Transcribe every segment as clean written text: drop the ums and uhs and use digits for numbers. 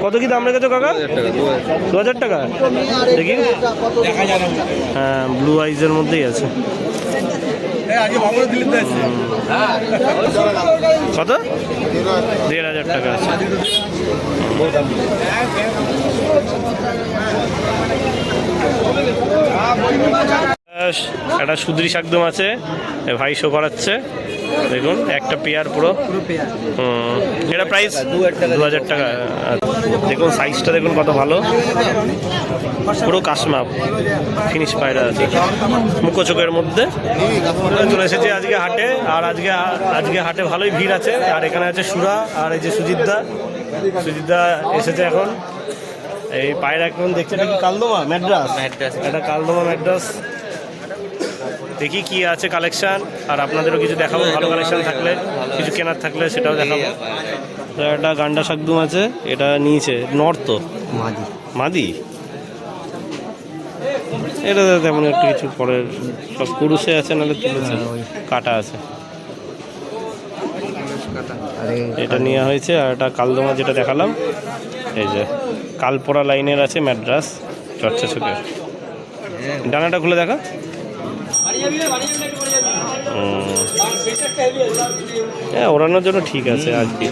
কত কি দাম রেখেছো কাকা? 2000 টাকা। দেখি, হ্যাঁ ব্লু আইজের মধ্যেই আছে। কত? 1500 টাকা আছে। একটা সুদ্রি শাকদম আছে, ভাই শো করাচ্ছে। দেখুন একটা পেয়ার পুরো। এটা প্রাইস 2000 টাকা। দেখুন সাইজটা দেখুন কত ভালো, পুরো কাশমাপ ফিনিশ পায়রা আছে, মুখো চোখের মধ্যে। চলে এসেছে আজকে হাটে, আর আজকে হাটে ভালোই ভিড় আছে। আর এখানে আছে সুরা, আর এই যে সুজিতদা এসেছে এখন। এই পায়রা এখন দেখছে, এটা কি কালদমা ম্যাড্রাস? এটা কালদমা ম্যাড্রাস। দেখি কি আছে কালেকশন, আর আপনাদেরও কিছু দেখাবো। ভালো কালেকশন থাকলে, কিছু কেনার থাকলে সেটাও দেখাবো। একটা গান্ডা শাকদম আছে, এটা নিয়েছে নর্থ মাদি। এটা তেমন একটু কিছু পরের সব কুরুসে আছে, নাহলে তুলেছে, কাটা আছে। এটা নেওয়া হয়েছে। আর একটা কালদমা যেটা দেখালাম, এই যে কালপোড়া লাইনের আছে ম্যাড্রাস, চর্চা চোখের। ডানাটা খুলে দেখা। হ্যাঁ, ওড়ানোর জন্য ঠিক আছে। আজকে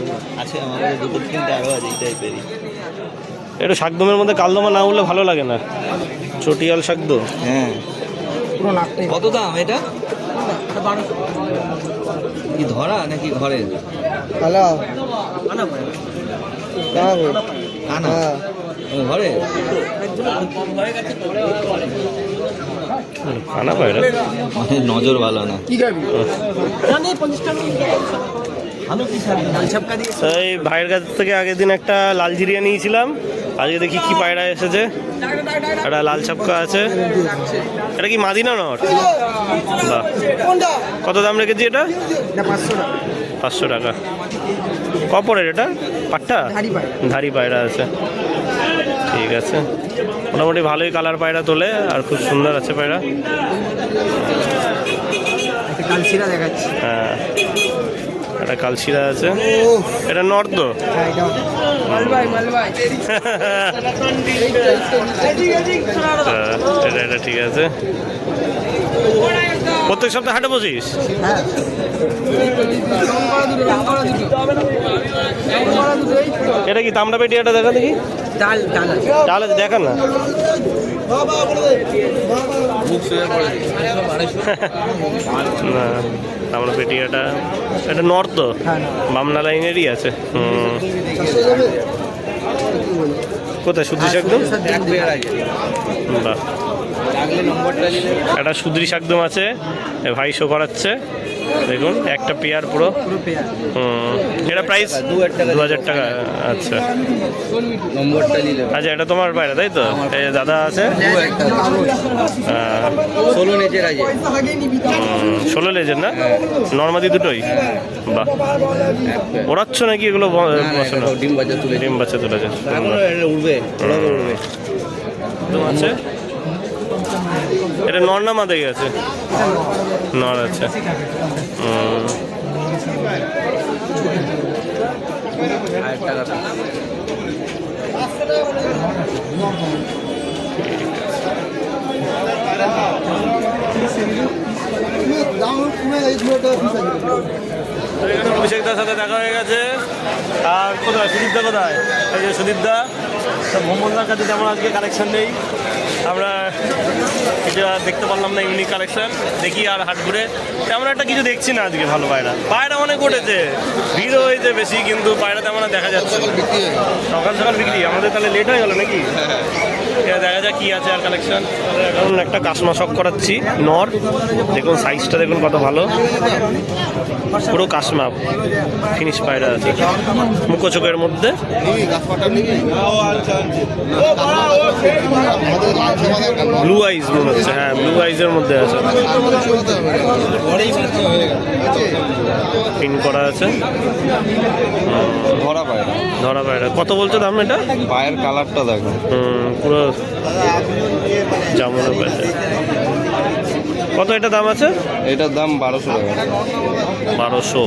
এটা শাকদমের মধ্যে কালদমা না উঠলে ভালো লাগে না। চটিয়াল শাকদম। হ্যাঁ, কত দাম এটা? কি ধরা নাকি ঘরে? ঘরে খানা পায়রা, নজর ভালো না। এই ভাইয়ের কাছ থেকে আগের দিন একটা লাল ঝিরিয়া নিয়েছিলাম। আজকে দেখি কি পায়রা এসেছে। একটা লাল ছাপকা আছে। এটা কি মাদি না নট? বাহ, কত দাম রেখেছি এটা? 500 টাকা। কপরের এটা পাট্টা ধারি পায়রা আছে। ঠিক আছে, মোটামুটি ভালোই কালার পায়রা তোলে, আর খুব সুন্দর আছে পায়রা। হ্যাঁ, একটা কালশিরা আছে। এটা নর্থ। এটা ঠিক আছে। প্রত্যেক সপ্তাহে হাটে বসিস? এটা কি তামড়া পেটিয়াটা দেখা দেখি। ডাল আছে, দেখা না। না, তামড়া পেটিয়াটা এটা নর্থ, বামনা লাইনেরই আছে। কোথায় সুদ্রি শাকদম? বাহ, একটা সুদ্রি শাকদম আছে, ভাই শো করাচ্ছে। দেখুন একটা পেয়ার পুরো। এটা প্রাইস 2000 টাকা। আচ্ছা আচ্ছা, এটা তোমার পায়রা তাই তো? এই দাদা আছে, 16 লেজের না? নর্মাদি দুটোই। বাহ, ওড়াচ্ছ নাকি এগুলো? ডিম বাচ্চা তুলেছে। আছে এটা নর না মাদে গেছে? নর আছে। অভিষেকদার সাথে দেখা হয়ে গেছে। আর কোথায় সুদীপদা? কোথায়? এই যে সুদীপদা। মোহাম্মদার কাছে তেমন আজকে কালেকশন নেই, আমরা এটা দেখতে পারলাম না ইউনিক কালেকশন। দেখি আর হাট ঘুরে তেমন একটা কিছু দেখছি না আজকে। ভালো পায়রা অনেক উঠেছে, ভিড়ও হয়েছে বেশি, কিন্তু পায়রা তেমন দেখা যাচ্ছে। সকাল বিক্রি, আমাদের তাহলে লেট হয়ে গেল নাকি? দেখা যাক কি আছে আর কালেকশন। এখন একটা কাশমা শখ করাচ্ছি নর। দেখুন সাইজটা দেখুন কত ভালো, পুরো কাশমাপ ফিনিশ পায়রা আছে, মুখো চোখের মধ্যে। ব্লু আইজ মনে হচ্ছে। হ্যাঁ, ব্লু আইজের মধ্যে আছে, পিন করা আছে। ধরা পায়রা। কত বলছো দাম এটা? পায়ের কালারটা দেখো, পুরো জামুনা পায়রা। কত এটা দাম আছে? এটার দাম 1200 টাকা। 1200।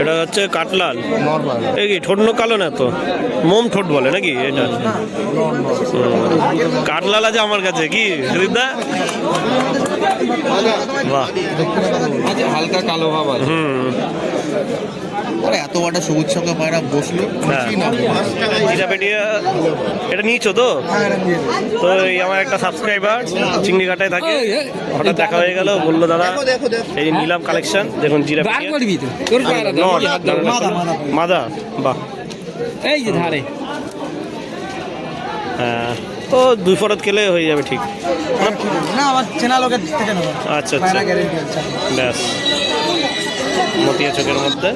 এটা হচ্ছে কাটলাল। এই কি ঠোঁট কালো না তো, মোম ঠোঁট বলে নাকি এটা? কাটলাল আছে আমার কাছে, কি সুদীপদা? বাহ, হালকা কালো ভাব আছে। এত বড় সবুজ সঙ্গে পায়রা বসলো জিরাপেটিয়া এটা নিয়েছো তো? তো এই আমার একটা সাবস্ক্রাইবার চিংড়িঘাটায় থাকে, হঠাৎ দেখা হয়ে গেল, বললো দাদা এই নিলাম কালেকশন, দেখুন জিরাপেটিয়া মাদা। বাহ, এই যে ধারে হ্যাঁ, ও 2 ফরত খেলে হয়ে যাবে ঠিক। না আমার চেনা লোকের থেকে নেবো। আচ্ছা আচ্ছা, ব্যাস মতিয়া চোখের মধ্যে।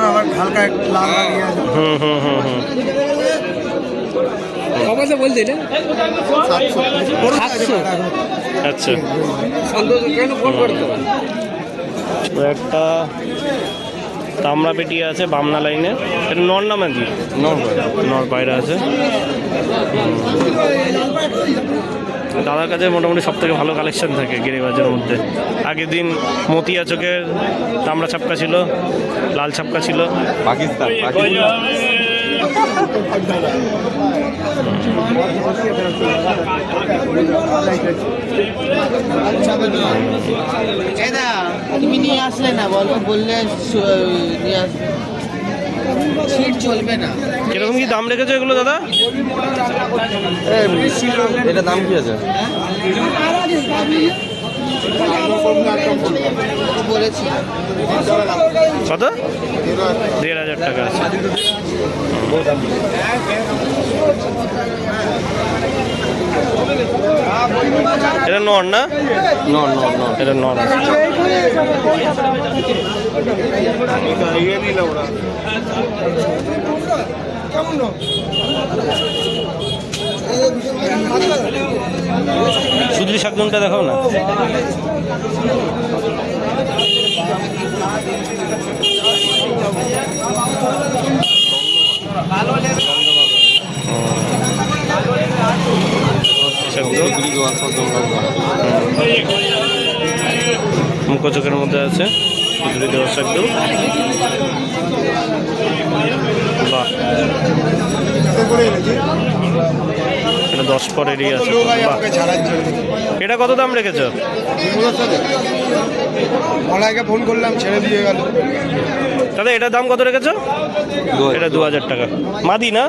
আবার হালকা লাল হুম হুম হুম হুম কমাসে বলতে না 700। আচ্ছা, তো একটা তামরা পেটি আছে বামনা লাইনে, এটা নর না মাঝি? নর পায়রা আছে। দাদার কাছে মোটামুটি সব থেকে ভালো কালেকশন থাকে গিরিবাজের মধ্যে। আগের দিন মতিয়া চোখের তামরা ছাপকা ছিল, লাল ছাপকা ছিল। পাকিস্তান তুমি নিয়ে আসলে না, বলবো বললে নিয়ে আসবে, সিট চলবে না। কিরকম কি দাম রেখেছো এগুলো দাদা? এটা দাম কি আছে? বলেছি কত? 1500 টাকা আছে। এটা নর না? নর এটা নর আছে। সুদলি শাকদুনটা দেখাও না। মুখ চোখের মধ্যে আছে সুদলি দেওয়ার শাকদুন। বাহ, এটা 10 পরেরই আছে। বাহ, এটা কত দাম রেখেছো? মলাইকে ফোন করলাম, ছেড়ে দিয়ে গেল। দাদা এটার দাম কত রেখেছো? এটা 2000 টাকা। মাদি না?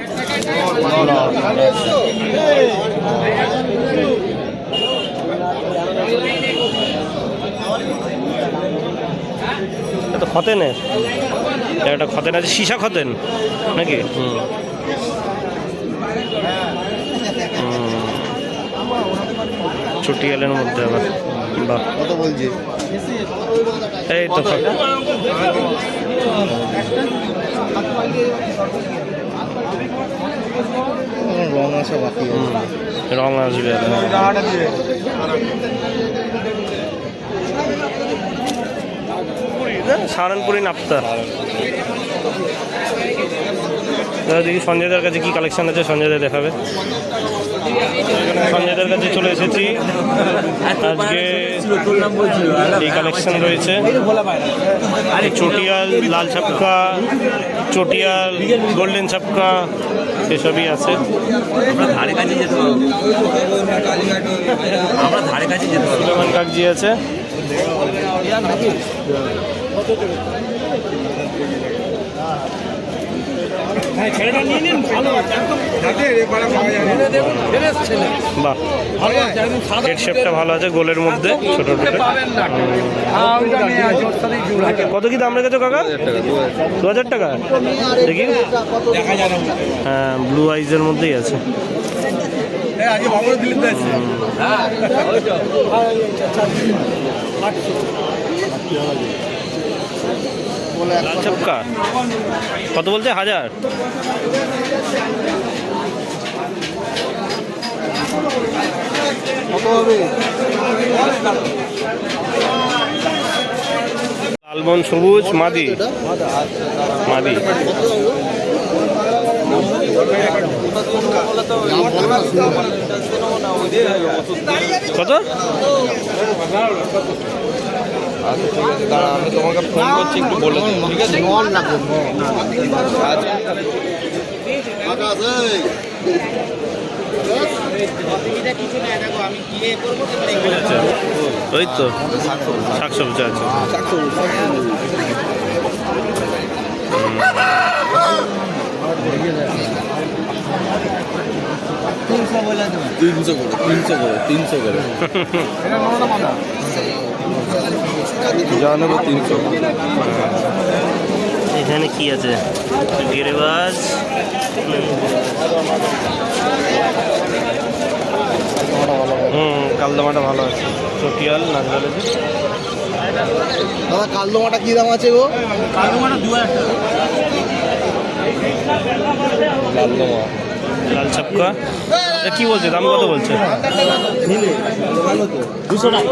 এটা তো খতেনের, একটা খতেন আছে, সীসা খতেন নাকি? চটিয়ালের মধ্যে আবার। বাহ, কত বলছি? এই তো রং আসা বাকি রং আসবে। সাহারানপুরি নাপ্তা। দেখি সঞ্জয়দার কাছে কি কালেকশন আছে, সঞ্জয়দা দেখাবে। সঞ্জয়দার কাছে চলে এসেছি, আজকে এই কালেকশন রয়েছে। চটিয়াল, লাল ছাপকা, চটিয়াল, গোল্ডেন ছাপকা, এসবই আছে। সুলেমান কাকজি আছে। বাহ, হেড শেপটা ভালো আছে, গোলের মধ্যে ছোট ছোট। কত কি দাম রেখেছো কাকা? 2000 টাকা। দেখি, হ্যাঁ, ব্লু আইজের মধ্যেই আছে। লাল ছাপকা কত বলছে? 1000। কত হবে? লালবন সবুজ মাদি। মাদি কত? আচ্ছা ঠিক আছে, দাঁড়া আমি তোমাকে ফোন করছি, একটু বলে দিন, ঠিক আছে? নন লাগবে আচ্ছা অসুবিধা কিছু নাই, দেখো আমি গিয়ে করবো আচ্ছা, ওই তো শাকসবজি আছে। তিনশো করে যা নেবো 300। এখানে কি আছে? গিরিবাজ, কালদমাটা ভালো আছে। চটিয়াল নাজরালে দাদা কালদমাটা কি দাম আছে গো? লালদমা লাল ছাপকা কি বলছে, দাম কত বলছে? 200 টাকা।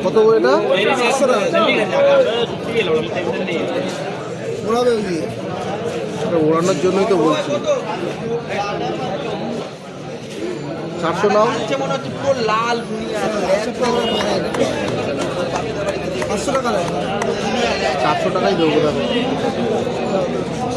কত এটা? ওড়ানোর জন্যই তো বলছি। 700 নাও। লাল 500 টাকা 400 টাকাই দেবো।